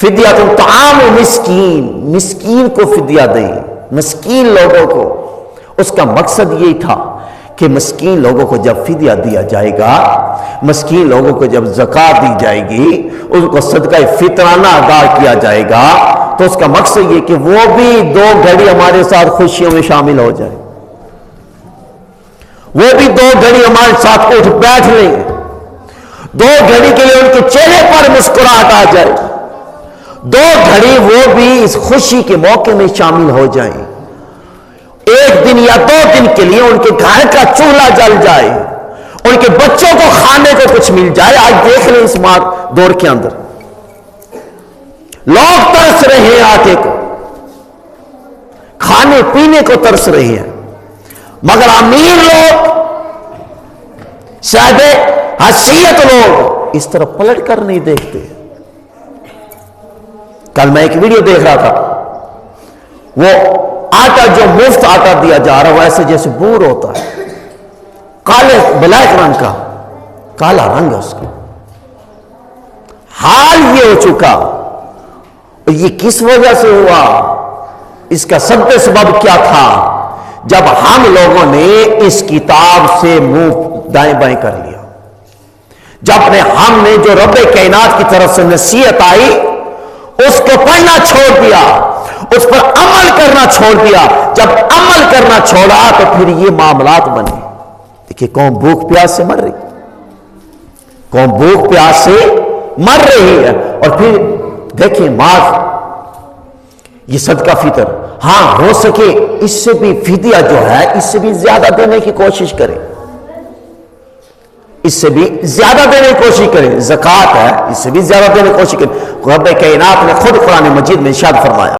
فدیۃ طعام مسکین، مسکین کو فدیہ دیں، مسکین لوگوں کو۔ اس کا مقصد یہی تھا کہ مسکین لوگوں کو جب فدیہ دیا جائے گا، مسکین لوگوں کو جب زکوٰۃ دی جائے گی، ان کو صدقہ فطرانہ ادا کیا جائے گا، تو اس کا مقصد یہ کہ وہ بھی 2 گھڑی ہمارے ساتھ خوشیوں میں شامل ہو جائے، وہ بھی 2 گھڑی ہمارے ساتھ اٹھ بیٹھ لیں، 2 گھڑی کے لیے ان کے چہرے پر مسکراہٹ آ جائے، 2 گھڑی وہ بھی اس خوشی کے موقع میں شامل ہو جائیں، 1 دن یا 2 دن کے لیے ان کے گھر کا چولہا جل جائے، ان کے بچوں کو کھانے کو کچھ مل جائے۔ آج دیکھ لیں اس دور کے اندر لوگ ترس رہے ہیں، آٹے کو، کھانے پینے کو ترس رہے ہیں، مگر امیر لوگ، شاید حیثیت لوگ اس طرح پلٹ کر نہیں دیکھتے۔ کل میں ایک ویڈیو دیکھ رہا تھا، وہ آٹا جو مفت آٹا دیا جا رہا ہے ویسے جیسے بور ہوتا ہے، کالے بلیک رنگ کا، کالا رنگ ہے اس کا۔ حال یہ ہو چکا، اور یہ کس وجہ سے ہوا؟ اس کا سبب کیا تھا؟ جب ہم لوگوں نے اس کتاب سے منہ دائیں بائیں کر لیا، جب ہم نے جو رب کائنات کی طرف سے نصیحت آئی اس کو پڑھنا چھوڑ دیا، اس پر عمل کرنا چھوڑ دیا، جب عمل کرنا چھوڑا تو پھر یہ معاملات بنے۔ دیکھیں قوم بھوک پیاس سے مر رہی، قوم بھوک پیاس سے مر رہی ہے، اور پھر دیکھیں معاف یہ صدقہ فطر، ہاں ہو سکے اس سے بھی فدیہ جو ہے اس سے بھی زیادہ دینے کی کوشش کریں، اس سے بھی زیادہ دینے کی کوشش کریں، زکوٰۃ ہے اس سے بھی زیادہ دینے کی کوشش کریں۔ رب کائنات نے خود قرآن مجید میں ارشاد فرمایا